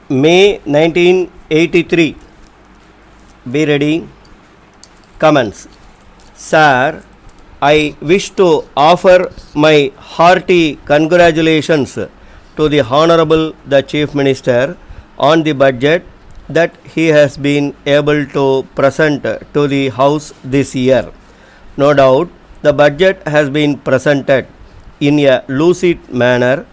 May 1983. Be ready. Comments. Sir, I wish to offer my hearty congratulations to the Honorable the Chief Minister on the budget that he has been able to present to the House this year. No doubt, the budget has been presented in a lucid manner,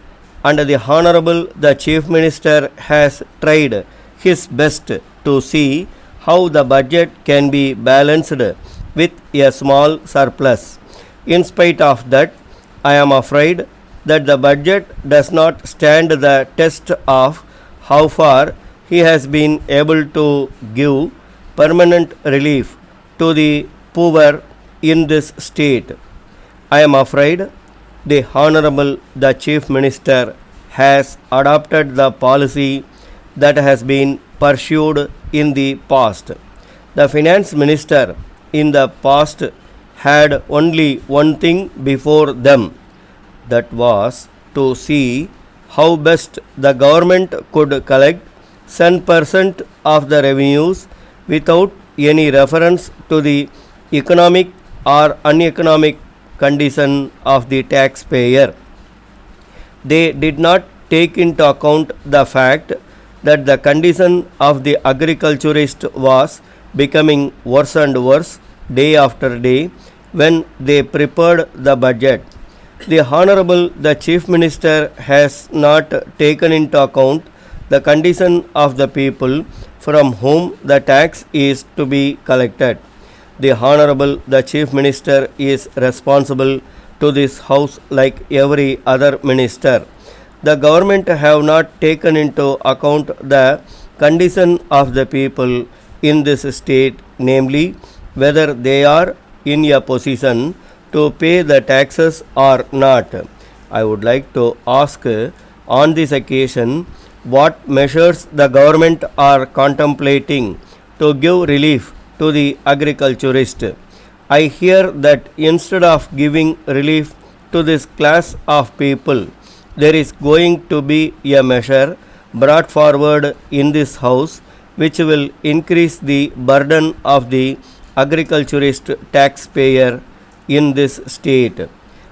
and the Honorable the Chief Minister has tried his best to see how the budget can be balanced with a small surplus. In spite of that, I am afraid that the budget does not stand the test of how far he has been able to give permanent relief to the poor in this state. I am afraid the Honorable the Chief Minister has adopted the policy that has been pursued in the past. The Finance Minister in the past had only one thing before them, that was to see how best the government could collect 10% of the revenues without any reference to the economic or uneconomic condition of the taxpayer. They did not take into account the fact that the condition of the agriculturist was becoming worse and worse day after day when they prepared the budget. The Honorable the Chief Minister has not taken into account the condition of the people from whom the tax is to be collected. The Honorable the Chief Minister is responsible to this House like every other minister. The government have not taken into account the condition of the people in this state, namely whether they are in a position to pay the taxes or not. I would like to ask on this occasion what measures the government are contemplating to give relief to the agriculturist. I hear that instead of giving relief to this class of people, there is going to be a measure brought forward in this House which will increase the burden of the agriculturist taxpayer in this state.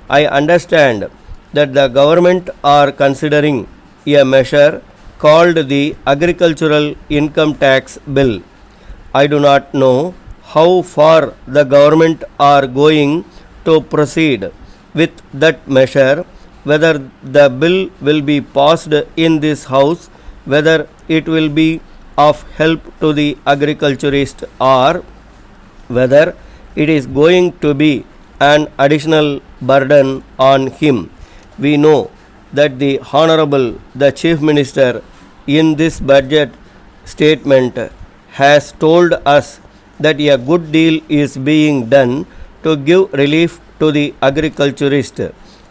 I understand that the government are considering a measure called the Agricultural Income Tax Bill. I do not know how far the government are going to proceed with that measure, whether the bill will be passed in this House, whether it will be of help to the agriculturist, or whether it is going to be an additional burden on him. We know that the Honorable the Chief Minister in this budget statement has told us that a good deal is being done to give relief to the agriculturist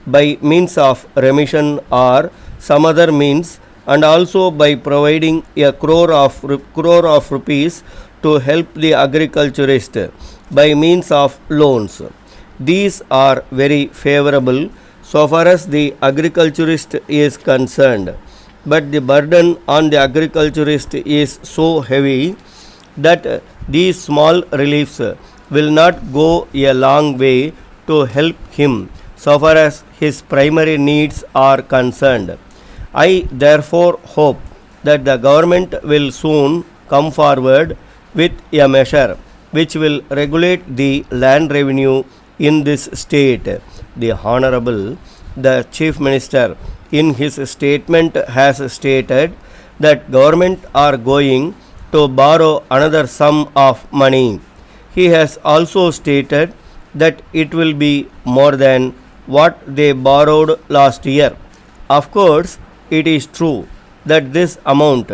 by means of remission or some other means, and also by providing a crore of rupees to help the agriculturist by means of loans. These are very favorable so far as the agriculturist is concerned, but the burden on the agriculturist is so heavy that these small reliefs will not go a long way to help him so far as his primary needs are concerned. I therefore hope that the government will soon come forward with a measure which will regulate the land revenue in this state. The Honorable the Chief Minister in his statement has stated that government are going to borrow another sum of money. He has also stated that it will be more than what they borrowed last year. Of course, it is true that this amount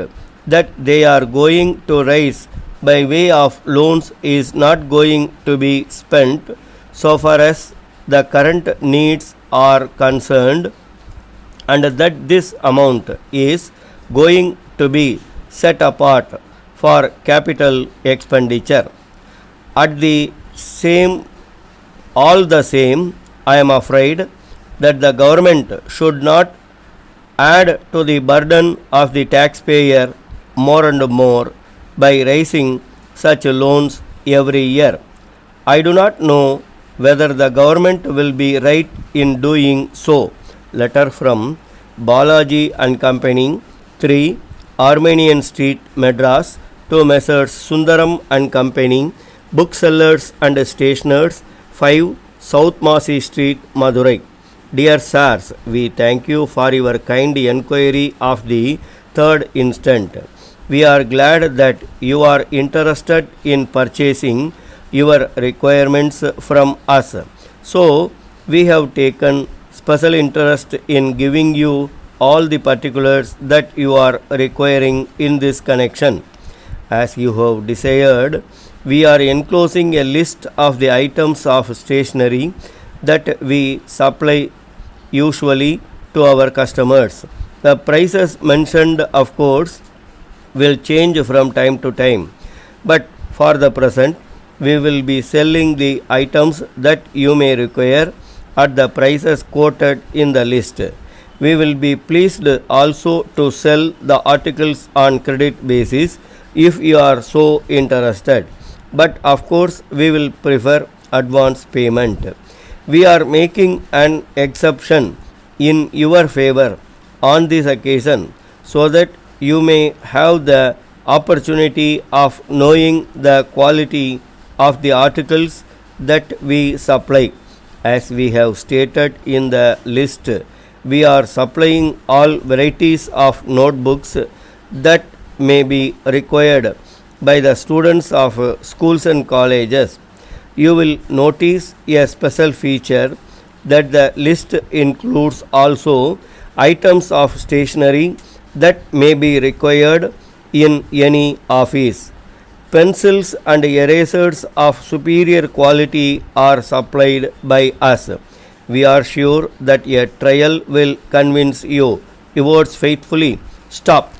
that they are going to raise by way of loans is not going to be spent so far as the current needs are concerned, and that this amount is going to be set apart for capital expenditure. At the same, all the same, I am afraid that the government should not add to the burden of the taxpayer more and more by raising such loans every year. I do not know whether the government will be right in doing so. Letter from Balaji and Company, 3 Armenian Street, Madras, to Messrs. Sundaram and Company, booksellers and stationers, 5 South Masi Street, Madurai. Dear sirs, we thank you for your kind enquiry of the third instant. We are glad that you are interested in purchasing your requirements from us. So, we have taken special interest in giving you all the particulars that you are requiring in this connection. As you have desired, we are enclosing a list of the items of stationery that we supply usually to our customers. The prices mentioned, of course, will change from time to time, but for the present, we will be selling the items that you may require at the prices quoted in the list. We will be pleased also to sell the articles on credit basis if you are so interested, but of course we will prefer advance payment. We are making an exception in your favor on this occasion so that you may have the opportunity of knowing the quality of the articles that we supply. As we have stated in the list, we are supplying all varieties of notebooks that may be required by the students of schools and colleges. You will notice a special feature that the list includes also items of stationery that may be required in any office. Pencils and erasers of superior quality are supplied by us. We are sure that a trial will convince you. Yours faithfully. Stop.